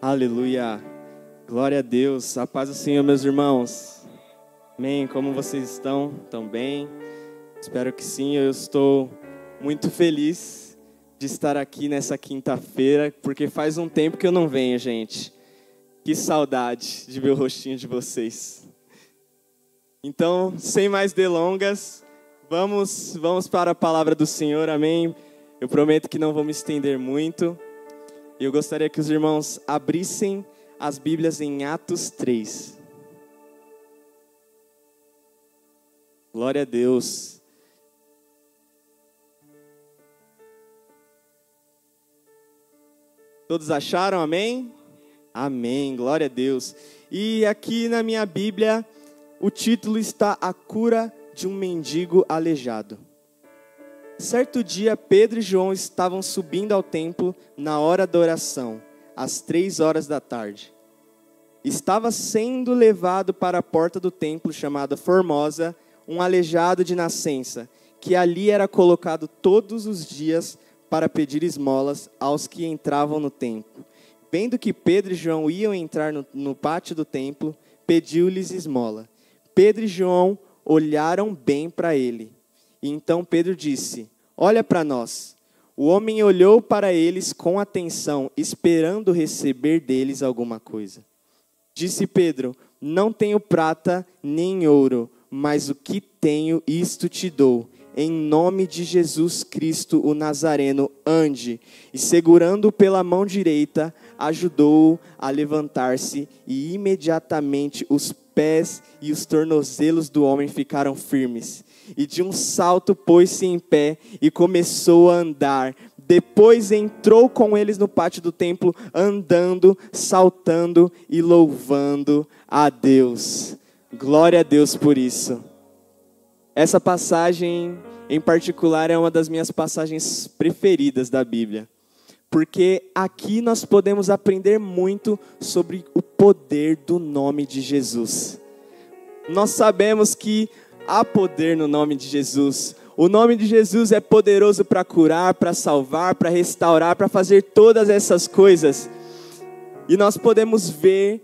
Aleluia, glória a Deus, a paz do Senhor, meus irmãos. Amém, como vocês estão? Estão bem? Espero que sim, eu estou muito feliz de estar aqui nessa quinta-feira, porque faz um tempo que eu não venho, gente. Que saudade de ver o rostinho de vocês. Então, sem mais delongas, vamos para a palavra do Senhor, amém? Eu prometo que não vou me estender muito. Eu gostaria que os irmãos abrissem as Bíblias em Atos 3. Glória a Deus. Todos acharam, amém? Amém, glória a Deus. E aqui na minha Bíblia, o título está A Cura de um Mendigo Aleijado. Certo dia, Pedro e João estavam subindo ao templo na hora da oração, às 3 horas da tarde. Estava sendo levado para a porta do templo, chamada Formosa, um aleijado de nascença, que ali era colocado todos os dias para pedir esmolas aos que entravam no templo. Vendo que Pedro e João iam entrar no pátio do templo, pediu-lhes esmola. Pedro e João olharam bem para ele. E então Pedro disse: olha para nós. O homem olhou para eles com atenção, esperando receber deles alguma coisa. Disse Pedro: não tenho prata nem ouro, mas o que tenho, isto te dou. Em nome de Jesus Cristo, o Nazareno, ande. E segurando-o pela mão direita, ajudou-o a levantar-se, e imediatamente os pés e os tornozelos do homem ficaram firmes. E de um salto pôs-se em pé e começou a andar. Depois entrou com eles no pátio do templo, andando, saltando e louvando a Deus. Glória a Deus por isso. Essa passagem em particular é uma das minhas passagens preferidas da Bíblia. Porque aqui nós podemos aprender muito sobre o poder do nome de Jesus. Nós sabemos que há poder no nome de Jesus. O nome de Jesus é poderoso para curar, para salvar, para restaurar, para fazer todas essas coisas. E nós podemos ver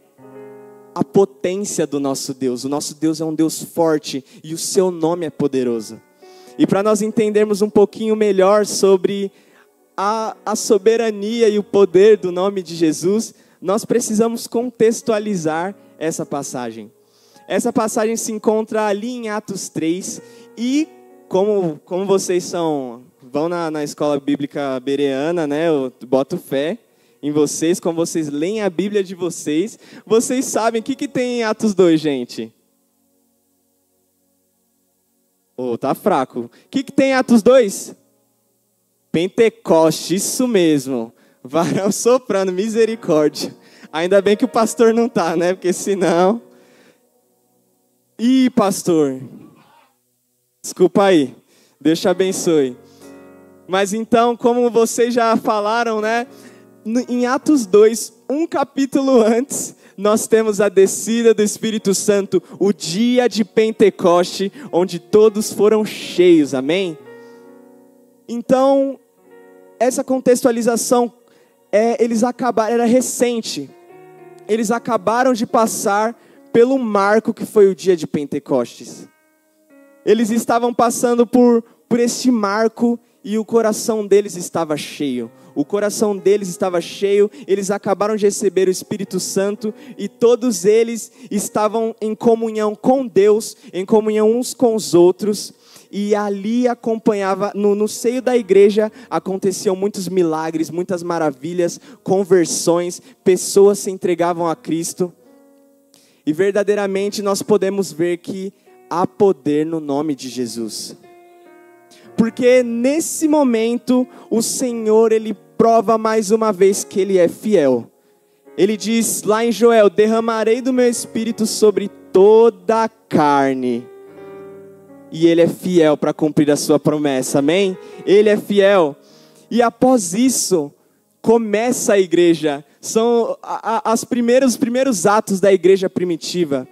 a potência do nosso Deus. O nosso Deus é um Deus forte e o seu nome é poderoso. E para nós entendermos um pouquinho melhor sobre a soberania e o poder do nome de Jesus, nós precisamos contextualizar essa passagem. Essa passagem se encontra ali em Atos 3 e como vocês vão na escola bíblica bereana, né, eu boto fé em vocês, como vocês leem a Bíblia de vocês, vocês sabem o que tem em Atos 2, gente? Tá fraco. O que tem em Atos 2? Pentecoste, isso mesmo. Varão soprando, misericórdia. Ainda bem que o pastor não tá, né? Porque senão... Ih, pastor. Desculpa aí. Deus te abençoe. Mas então, como vocês já falaram, né? Em Atos 2, um capítulo antes, nós temos a descida do Espírito Santo, o dia de Pentecoste, onde todos foram cheios, amém? Então, essa contextualização, era recente. Eles acabaram de passar pelo marco que foi o dia de Pentecostes. Eles estavam passando por este marco e o coração deles estava cheio. O coração deles estava cheio, eles acabaram de receber o Espírito Santo e todos eles estavam em comunhão com Deus, em comunhão uns com os outros. E ali acompanhava, no seio da igreja, aconteciam muitos milagres, muitas maravilhas, conversões, pessoas se entregavam a Cristo. E verdadeiramente nós podemos ver que há poder no nome de Jesus. Porque nesse momento o Senhor, Ele prova mais uma vez que Ele é fiel. Ele diz lá em Joel: derramarei do meu Espírito sobre toda a carne. E Ele é fiel para cumprir a sua promessa, amém? Ele é fiel. E após isso, começa a igreja. São os primeiros atos da igreja primitiva.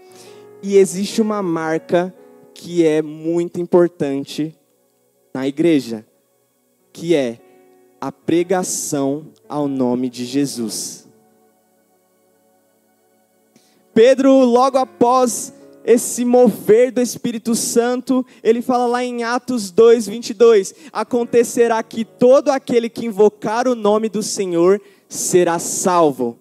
E existe uma marca que é muito importante na igreja, que é a pregação ao nome de Jesus. Pedro, logo após esse mover do Espírito Santo, ele fala lá em Atos 2:22, acontecerá que todo aquele que invocar o nome do Senhor será salvo.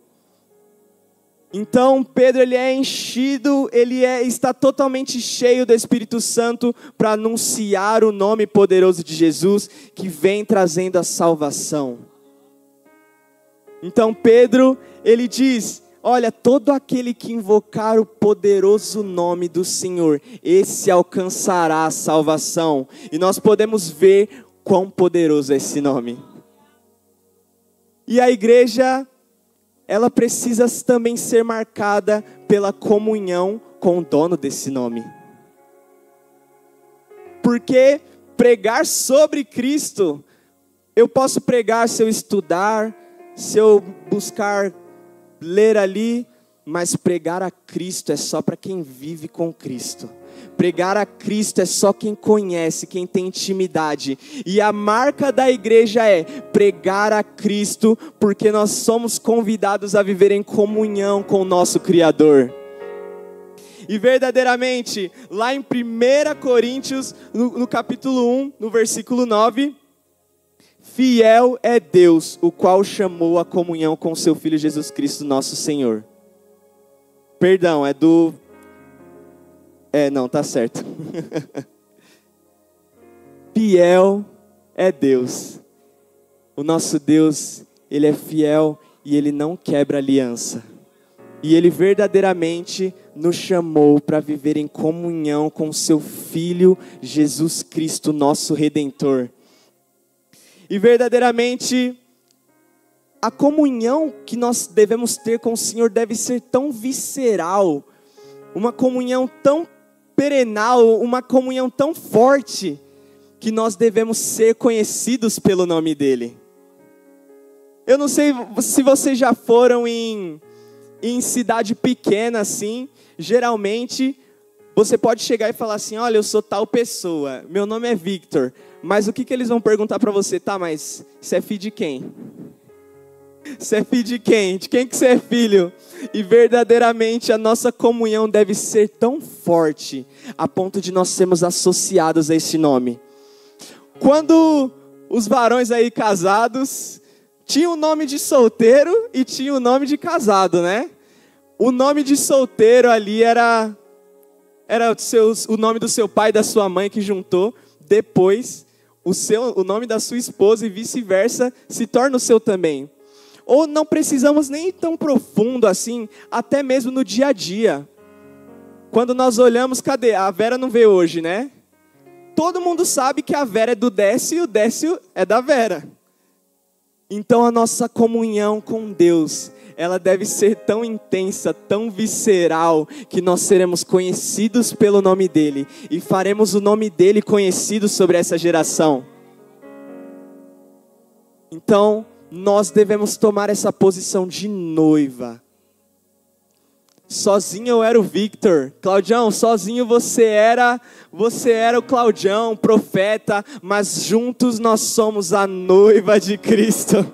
Então Pedro, ele é enchido, está totalmente cheio do Espírito Santo para anunciar o nome poderoso de Jesus, que vem trazendo a salvação. Então Pedro, ele diz, olha, todo aquele que invocar o poderoso nome do Senhor, esse alcançará a salvação. E nós podemos ver quão poderoso é esse nome. E a igreja, ela precisa também ser marcada pela comunhão com o dono desse nome. Porque pregar sobre Cristo, eu posso pregar se eu estudar, se eu buscar ler ali, mas pregar a Cristo é só para quem vive com Cristo. Pregar a Cristo é só quem conhece, quem tem intimidade. E a marca da igreja é pregar a Cristo, porque nós somos convidados a viver em comunhão com o nosso Criador. E verdadeiramente, lá em 1 Coríntios, no capítulo 1, no versículo 9, fiel é Deus, o qual chamou a comunhão com seu Filho Jesus Cristo, nosso Senhor. Perdão, não, tá certo. Fiel é Deus. O nosso Deus, Ele é fiel e Ele não quebra aliança. E Ele verdadeiramente nos chamou para viver em comunhão com seu Filho Jesus Cristo, nosso Redentor. E verdadeiramente, a comunhão que nós devemos ter com o Senhor deve ser tão visceral, uma comunhão tão perenal, uma comunhão tão forte, que nós devemos ser conhecidos pelo nome dEle. Eu não sei se vocês já foram em cidade pequena assim, geralmente você pode chegar e falar assim, olha, eu sou tal pessoa, meu nome é Victor, mas o que eles vão perguntar para você? Tá, mas você é filho de quem? Você é filho de quem? De quem que você é filho? E verdadeiramente a nossa comunhão deve ser tão forte, a ponto de nós sermos associados a esse nome. Quando os varões aí casados, tinha o nome de solteiro e tinha o nome de casado, né? O nome de solteiro ali era o nome do seu pai e da sua mãe que juntou. Depois, o nome da sua esposa e vice-versa se torna o seu também. Ou não precisamos nem ir tão profundo assim, até mesmo no dia a dia. Quando nós olhamos, cadê? A Vera não veio hoje, né? Todo mundo sabe que a Vera é do Décio e o Décio é da Vera. Então a nossa comunhão com Deus, ela deve ser tão intensa, tão visceral, que nós seremos conhecidos pelo nome dEle. E faremos o nome dEle conhecido sobre essa geração. Então, nós devemos tomar essa posição de noiva. Sozinho eu era o Victor. Claudião, sozinho você era o Claudião, profeta, mas juntos nós somos a noiva de Cristo.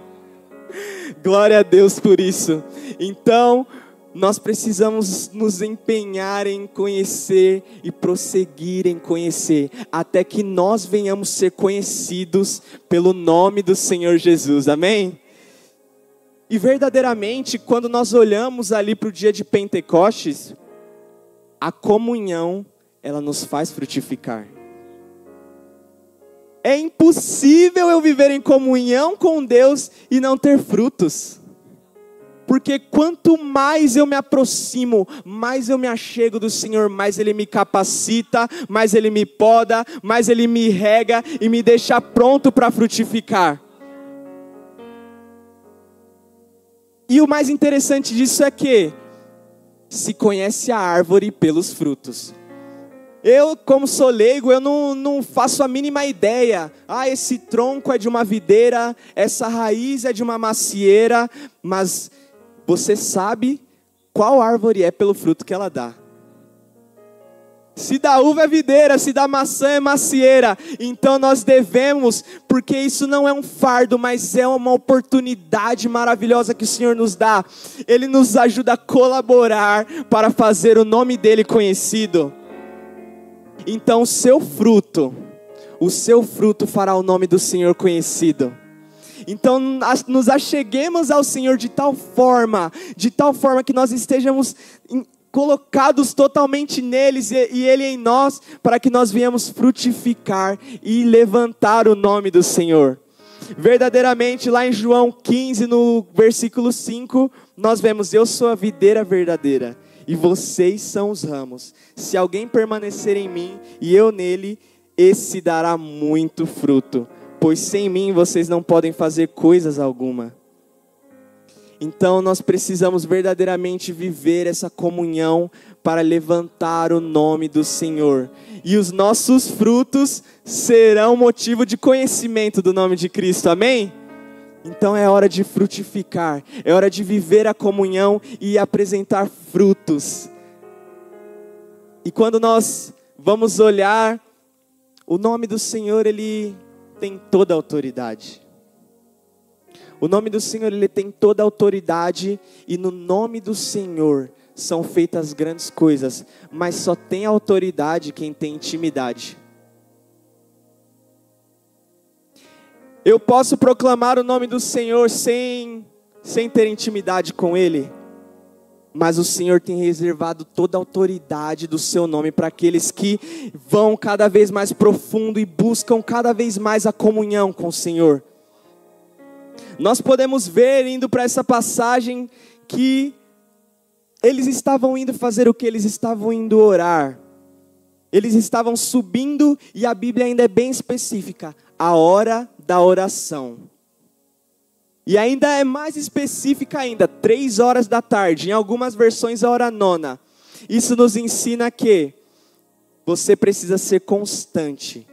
Glória a Deus por isso. Então, nós precisamos nos empenhar em conhecer e prosseguir em conhecer, até que nós venhamos ser conhecidos pelo nome do Senhor Jesus, amém? E verdadeiramente, quando nós olhamos ali para o dia de Pentecostes, a comunhão, ela nos faz frutificar. É impossível eu viver em comunhão com Deus e não ter frutos. Porque quanto mais eu me aproximo, mais eu me achego do Senhor, mais Ele me capacita, mais Ele me poda, mais Ele me rega e me deixa pronto para frutificar. E o mais interessante disso é que se conhece a árvore pelos frutos. Eu, como sou leigo, eu não faço a mínima ideia. Esse tronco é de uma videira, essa raiz é de uma macieira, mas você sabe qual árvore é pelo fruto que ela dá. Se da uva é videira, se da maçã é macieira. Então nós devemos, porque isso não é um fardo, mas é uma oportunidade maravilhosa que o Senhor nos dá. Ele nos ajuda a colaborar para fazer o nome dele conhecido. Então o seu fruto fará o nome do Senhor conhecido. Então nos acheguemos ao Senhor de tal forma que nós estejamos colocados totalmente neles e Ele em nós, para que nós venhamos frutificar e levantar o nome do Senhor. Verdadeiramente, lá em João 15, no versículo 5, nós vemos: eu sou a videira verdadeira, e vocês são os ramos. Se alguém permanecer em mim, e eu nele, esse dará muito fruto, pois sem mim vocês não podem fazer coisas alguma. Então nós precisamos verdadeiramente viver essa comunhão para levantar o nome do Senhor. E os nossos frutos serão motivo de conhecimento do nome de Cristo, amém? Então é hora de frutificar, é hora de viver a comunhão e apresentar frutos. E quando nós vamos olhar, o nome do Senhor, Ele tem toda a autoridade. O nome do Senhor, Ele tem toda a autoridade, e no nome do Senhor são feitas grandes coisas, mas só tem autoridade quem tem intimidade. Eu posso proclamar o nome do Senhor sem ter intimidade com Ele, mas o Senhor tem reservado toda a autoridade do seu nome para aqueles que vão cada vez mais profundo e buscam cada vez mais a comunhão com o Senhor. Nós podemos ver, indo para essa passagem, que eles estavam indo fazer o que? Eles estavam indo orar. Eles estavam subindo, e a Bíblia ainda é bem específica: a hora da oração. E ainda é mais específica ainda, 3 horas da tarde, em algumas versões a hora nona. Isso nos ensina que você precisa ser constante.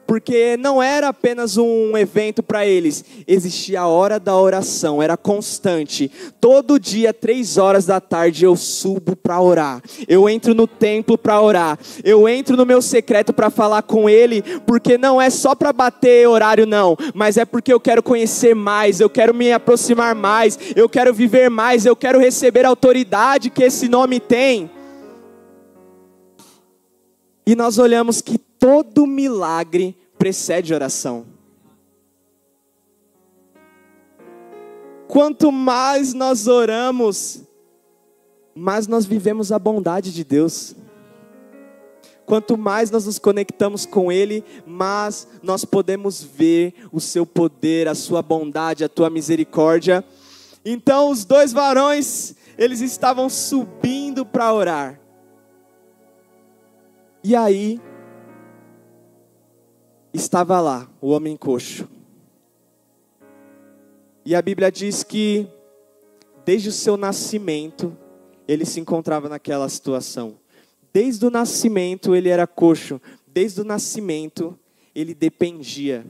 Porque não era apenas um evento para eles, existia a hora da oração, era constante. Todo dia, 3 horas da tarde, eu subo para orar. Eu entro no templo para orar. Eu entro no meu secreto para falar com Ele, porque não é só para bater horário não, mas é porque eu quero conhecer mais, eu quero me aproximar mais, eu quero viver mais, eu quero receber a autoridade que esse nome tem. E nós olhamos que todo milagre precede oração. Quanto mais nós oramos, mais nós vivemos a bondade de Deus. Quanto mais nós nos conectamos com Ele, mais nós podemos ver o seu poder, a sua bondade, a tua misericórdia. Então os 2 varões, eles estavam subindo para orar. E aí, estava lá o homem coxo. E a Bíblia diz que desde o seu nascimento ele se encontrava naquela situação. Desde o nascimento ele era coxo. Desde o nascimento ele dependia.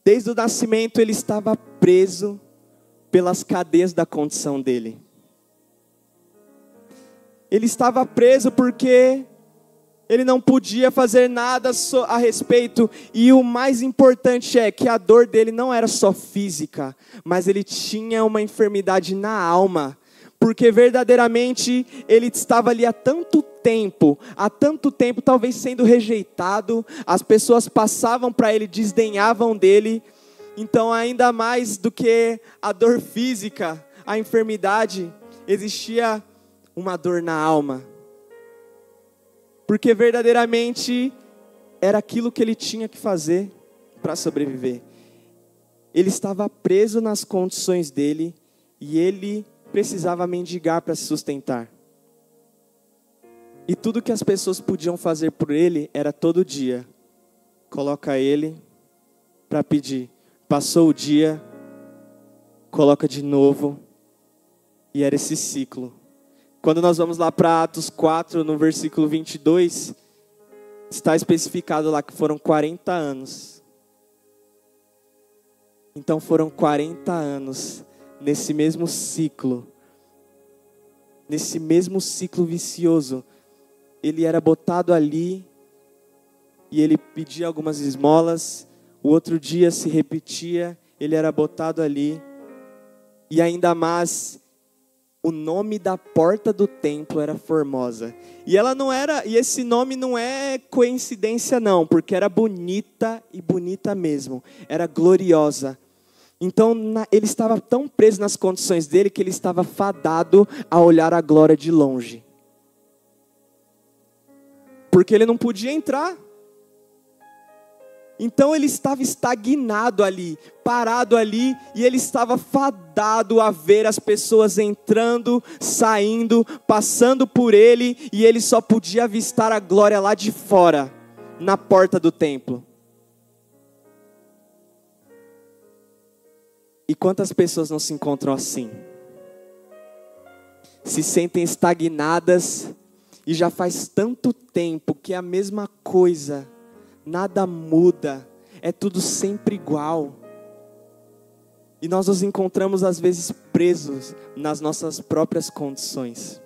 Desde o nascimento ele estava preso pelas cadeias da condição dele. Ele estava preso porque ele não podia fazer nada a respeito. E o mais importante é que a dor dele não era só física, mas ele tinha uma enfermidade na alma. Porque verdadeiramente ele estava ali há tanto tempo, talvez sendo rejeitado. As pessoas passavam para ele, desdenhavam dele. Então, ainda mais do que a dor física, a enfermidade, existia uma dor na alma. Porque verdadeiramente era aquilo que ele tinha que fazer para sobreviver. Ele estava preso nas condições dele e ele precisava mendigar para se sustentar. E tudo que as pessoas podiam fazer por ele era todo dia. Coloca ele para pedir. Passou o dia, coloca de novo. E era esse ciclo. Quando nós vamos lá para Atos 4, no versículo 22, está especificado lá que foram 40 anos. Então foram 40 anos nesse mesmo ciclo vicioso, ele era botado ali e ele pedia algumas esmolas. O outro dia se repetia, ele era botado ali. E ainda mais, o nome da porta do templo era Formosa. E ela não era, e esse nome não é coincidência não, porque era bonita e bonita mesmo. Era gloriosa. Então ele estava tão preso nas condições dele que ele estava fadado a olhar a glória de longe. Porque ele não podia entrar. Então ele estava estagnado ali, parado ali, e ele estava fadado a ver as pessoas entrando, saindo, passando por ele, e ele só podia avistar a glória lá de fora, na porta do templo. E quantas pessoas não se encontram assim? Se sentem estagnadas, e já faz tanto tempo que é a mesma coisa. Nada muda, é tudo sempre igual. E nós nos encontramos às vezes presos nas nossas próprias condições.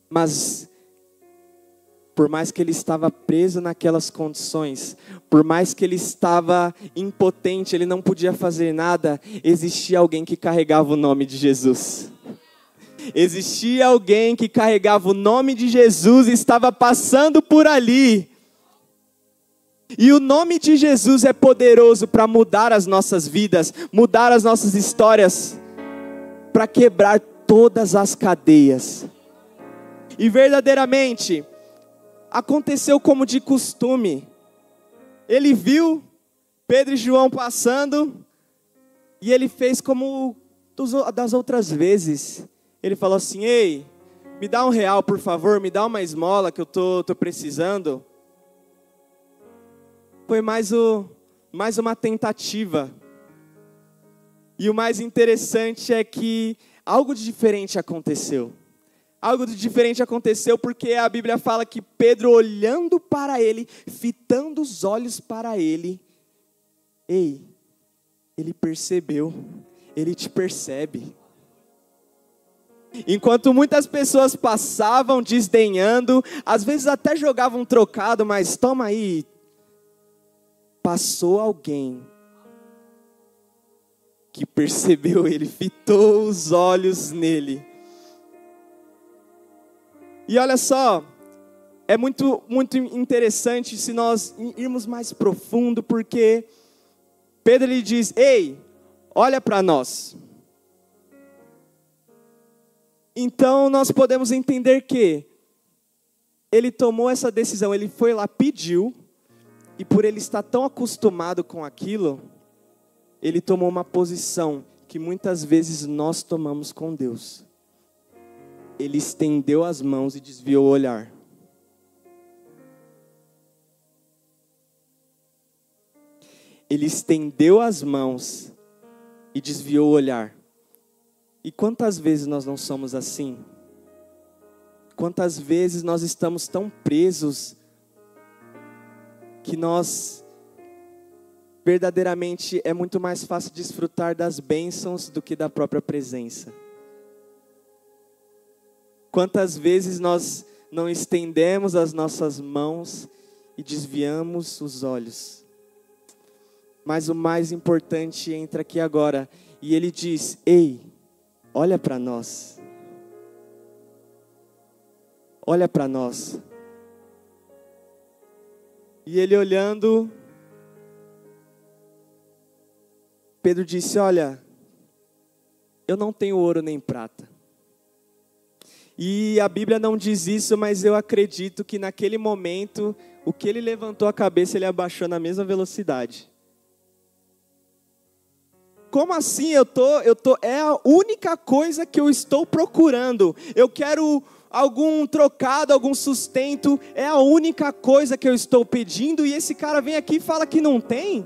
Mas, por mais que ele estava preso naquelas condições, por mais que ele estava impotente, ele não podia fazer nada, existia alguém que carregava o nome de Jesus. Existia alguém que carregava o nome de Jesus e estava passando por ali. E o nome de Jesus é poderoso para mudar as nossas vidas, mudar as nossas histórias, para quebrar todas as cadeias. E verdadeiramente, aconteceu como de costume. Ele viu Pedro e João passando, e ele fez como das outras vezes. Ele falou assim: ei, me dá R$1, por favor, me dá uma esmola que eu tô precisando. Foi mais uma tentativa. E o mais interessante é que algo de diferente aconteceu. Algo de diferente aconteceu porque a Bíblia fala que Pedro, olhando para ele, fitando os olhos para ele, ele percebeu, ele te percebe. Enquanto muitas pessoas passavam desdenhando, às vezes até jogavam um trocado, mas toma aí. Passou alguém que percebeu ele, fitou os olhos nele. E olha só, é muito, muito interessante se nós irmos mais profundo, porque Pedro lhe diz: ei, olha para nós. Então nós podemos entender que ele tomou essa decisão, ele foi lá, pediu, e por ele estar tão acostumado com aquilo, ele tomou uma posição que muitas vezes nós tomamos com Deus. Ele estendeu as mãos e desviou o olhar. Ele estendeu as mãos e desviou o olhar. E quantas vezes nós não somos assim? Quantas vezes nós estamos tão presos que nós, verdadeiramente, é muito mais fácil desfrutar das bênçãos do que da própria presença. Quantas vezes nós não estendemos as nossas mãos e desviamos os olhos. Mas o mais importante entra aqui agora, e ele diz: ei, olha para nós. Olha para nós. E ele olhando, Pedro disse: olha, eu não tenho ouro nem prata. E a Bíblia não diz isso, mas eu acredito que naquele momento, o que ele levantou a cabeça, ele abaixou na mesma velocidade. Como assim? É a única coisa que eu estou procurando. Eu quero algum trocado, algum sustento. É a única coisa que eu estou pedindo. E esse cara vem aqui e fala que não tem.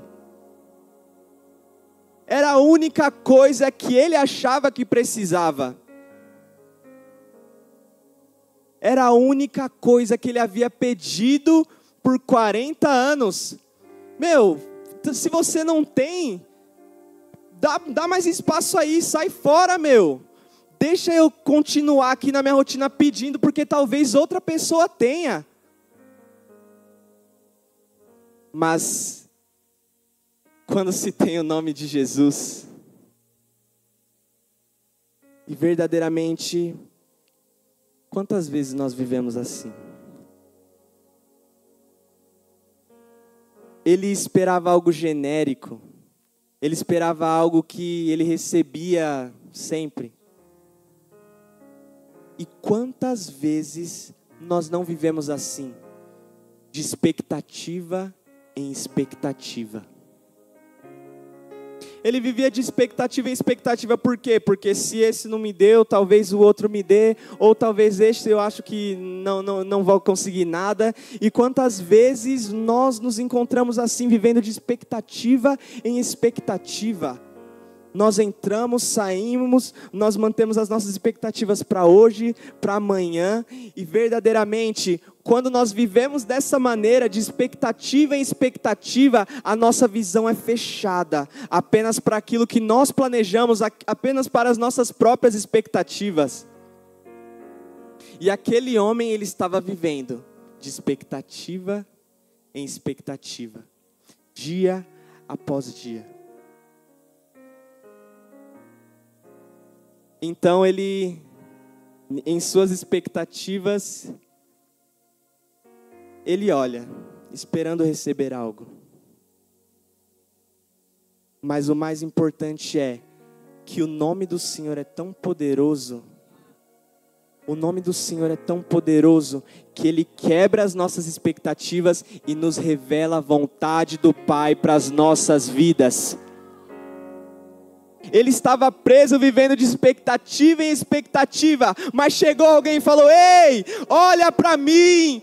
Era a única coisa que ele achava que precisava. Era a única coisa que ele havia pedido por 40 anos. Meu, se você não tem, dá mais espaço aí, sai fora, meu. Deixa eu continuar aqui na minha rotina pedindo, porque talvez outra pessoa tenha. Mas, quando se tem o nome de Jesus, e verdadeiramente, quantas vezes nós vivemos assim? Ele esperava algo genérico, ele esperava algo que ele recebia sempre. E quantas vezes nós não vivemos assim, de expectativa em expectativa? Ele vivia de expectativa em expectativa, por quê? Porque se esse não me deu, talvez o outro me dê, ou talvez este eu acho que não vou conseguir nada. E quantas vezes nós nos encontramos assim, vivendo de expectativa em expectativa? Nós entramos, saímos, nós mantemos as nossas expectativas para hoje, para amanhã, e verdadeiramente, quando nós vivemos dessa maneira, de expectativa em expectativa, a nossa visão é fechada, apenas para aquilo que nós planejamos, apenas para as nossas próprias expectativas. E aquele homem, ele estava vivendo de expectativa em expectativa, dia após dia. Então ele, em suas expectativas, ele olha, esperando receber algo. Mas o mais importante é que o nome do Senhor é tão poderoso, o nome do Senhor é tão poderoso, que Ele quebra as nossas expectativas e nos revela a vontade do Pai para as nossas vidas. Ele estava preso, vivendo de expectativa em expectativa, mas chegou alguém e falou: ei, olha para mim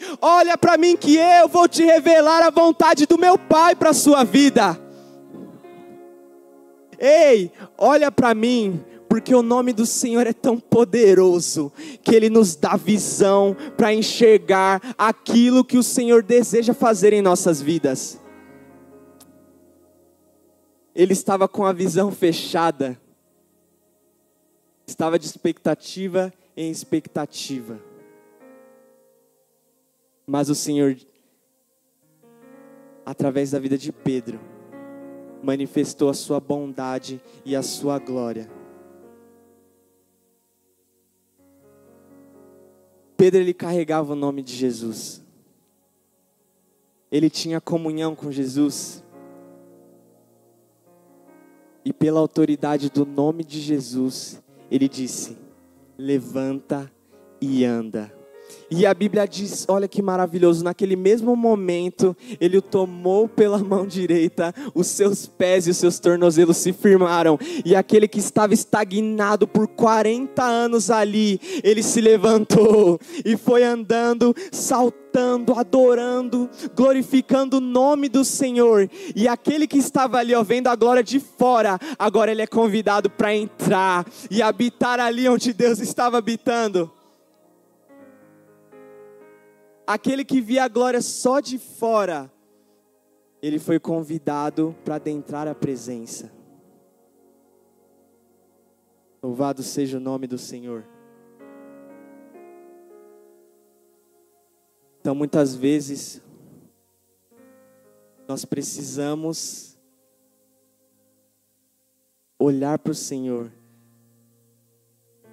que eu vou te revelar a vontade do meu Pai para a sua vida. Ei, olha para mim, porque o nome do Senhor é tão poderoso, que Ele nos dá visão para enxergar aquilo que o Senhor deseja fazer em nossas vidas. Ele estava com a visão fechada, estava de expectativa em expectativa. Mas o Senhor, através da vida de Pedro, manifestou a sua bondade e a sua glória. Pedro, ele carregava o nome de Jesus. Ele tinha comunhão com Jesus. E pela autoridade do nome de Jesus, ele disse: levanta e anda. E a Bíblia diz, olha que maravilhoso, naquele mesmo momento, ele o tomou pela mão direita, os seus pés e os seus tornozelos se firmaram, e aquele que estava estagnado por 40 anos ali, ele se levantou, e foi andando, saltando, adorando, glorificando o nome do Senhor, e aquele que estava ali, ó, vendo a glória de fora, agora ele é convidado para entrar, e habitar ali onde Deus estava habitando. Aquele que via a glória só de fora, ele foi convidado para adentrar a presença. Louvado seja o nome do Senhor. Então muitas vezes, nós precisamos olhar para o Senhor,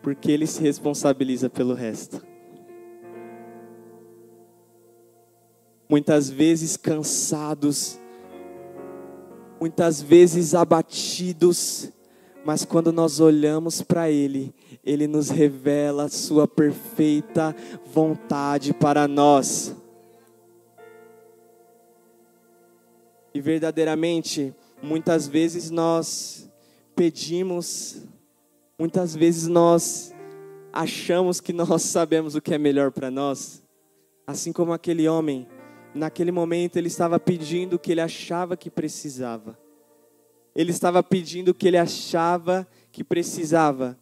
porque Ele se responsabiliza pelo resto. Muitas vezes cansados, muitas vezes abatidos, mas quando nós olhamos para Ele, Ele nos revela a sua perfeita vontade para nós. E verdadeiramente, muitas vezes nós pedimos, muitas vezes nós achamos que nós sabemos o que é melhor para nós, assim como aquele homem. Naquele momento ele estava pedindo o que ele achava que precisava. Ele estava pedindo o que ele achava que precisava.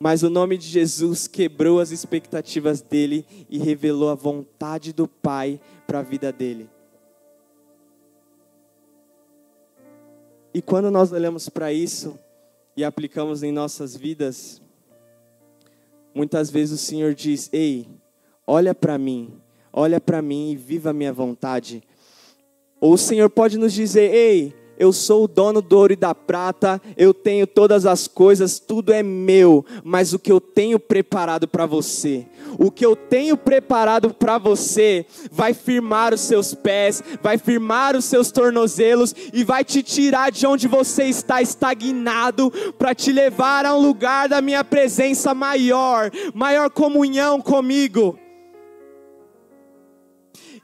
Mas o nome de Jesus quebrou as expectativas dele e revelou a vontade do Pai para a vida dele. E quando nós olhamos para isso e aplicamos em nossas vidas, Muitas vezes o Senhor diz: ei, olha para mim e viva a minha vontade. Ou o Senhor pode nos dizer: ei, eu sou o dono do ouro e da prata, eu tenho todas as coisas, tudo é meu, mas o que eu tenho preparado para você, o que eu tenho preparado para você, vai firmar os seus pés, vai firmar os seus tornozelos, e vai te tirar de onde você está estagnado, para te levar a um lugar da minha presença maior comunhão comigo.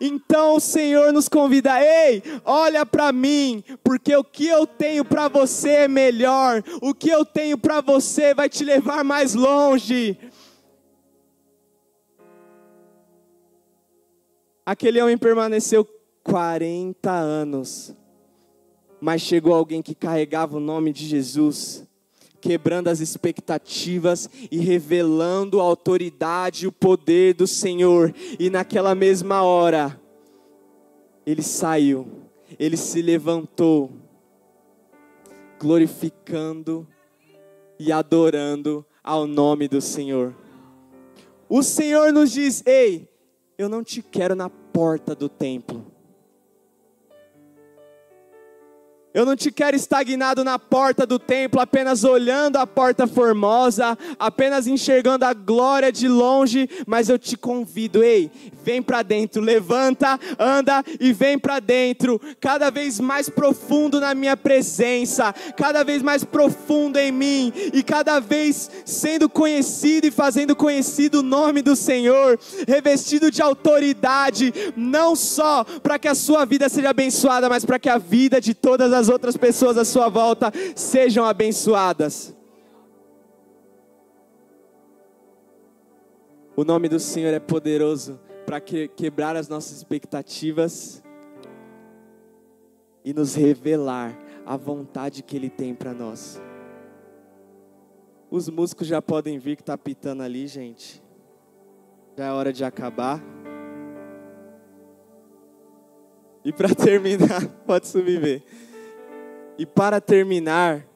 Então o Senhor nos convida: ei, olha para mim, porque o que eu tenho para você é melhor, o que eu tenho para você vai te levar mais longe. Aquele homem permaneceu 40 anos, mas chegou alguém que carregava o nome de Jesus, quebrando as expectativas e revelando a autoridade e o poder do Senhor. E naquela mesma hora, ele saiu, ele se levantou, glorificando e adorando ao nome do Senhor. O Senhor nos diz: ei, eu não te quero na porta do templo. Eu não te quero estagnado na porta do templo, apenas olhando a porta formosa, apenas enxergando a glória de longe, mas eu te convido: ei, vem para dentro, levanta, anda e vem para dentro, cada vez mais profundo na minha presença, cada vez mais profundo em mim, e cada vez sendo conhecido e fazendo conhecido o nome do Senhor, revestido de autoridade, não só para que a sua vida seja abençoada, mas para que a vida de todas as outras pessoas à sua volta sejam abençoadas. O nome do Senhor é poderoso para quebrar as nossas expectativas e nos revelar a vontade que Ele tem para nós. Os músicos já podem vir, que está pitando ali, gente. Já é hora de acabar. E para terminar, pode subir ver. E para terminar,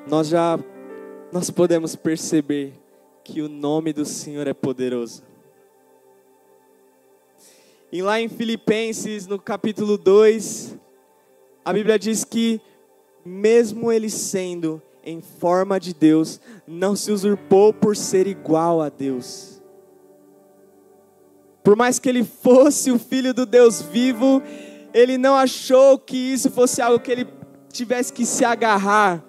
nós podemos perceber que o nome do Senhor é poderoso. E lá em Filipenses, no capítulo 2, a Bíblia diz que, mesmo Ele sendo em forma de Deus, não se usurpou por ser igual a Deus. Por mais que Ele fosse o Filho do Deus vivo, Ele não achou que isso fosse algo que Ele tivesse que se agarrar.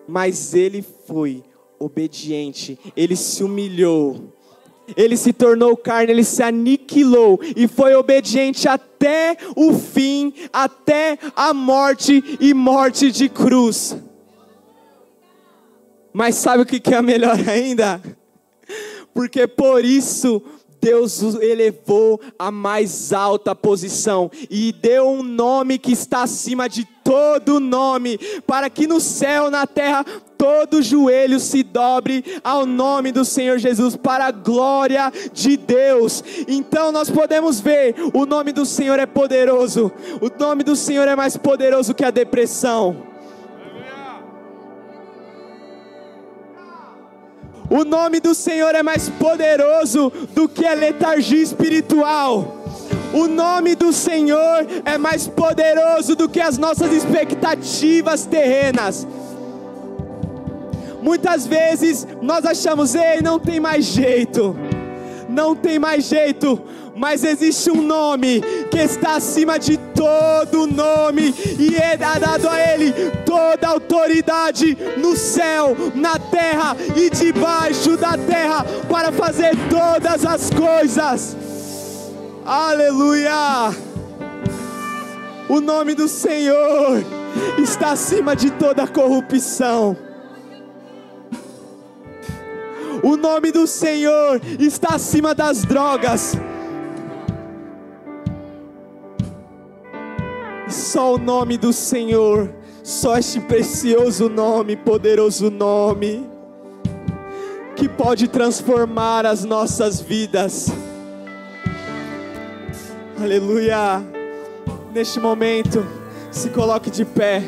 Mas Ele foi obediente, Ele se humilhou, Ele se tornou carne, Ele se aniquilou e foi obediente até o fim, até a morte e morte de cruz. Mas sabe o que é melhor ainda? Porque por isso Deus o elevou à mais alta posição e deu um nome que está acima de todo nome, para que no céu, na terra, todo joelho se dobre ao nome do Senhor Jesus, para a glória de Deus. Então nós podemos ver, o nome do Senhor é poderoso, o nome do Senhor é mais poderoso que a depressão. O nome do Senhor é mais poderoso do que a letargia espiritual. O nome do Senhor é mais poderoso do que as nossas expectativas terrenas. Muitas vezes nós achamos: ei, não tem mais jeito. Não tem mais jeito. Mas existe um nome que está acima de todo nome, e é dado a Ele toda a autoridade no céu, na terra e debaixo da terra, para fazer todas as coisas. Aleluia! O nome do Senhor está acima de toda corrupção. O nome do Senhor está acima das drogas. Só o nome do Senhor, só este precioso nome, poderoso nome, que pode transformar as nossas vidas. Aleluia! Neste momento, se coloque de pé.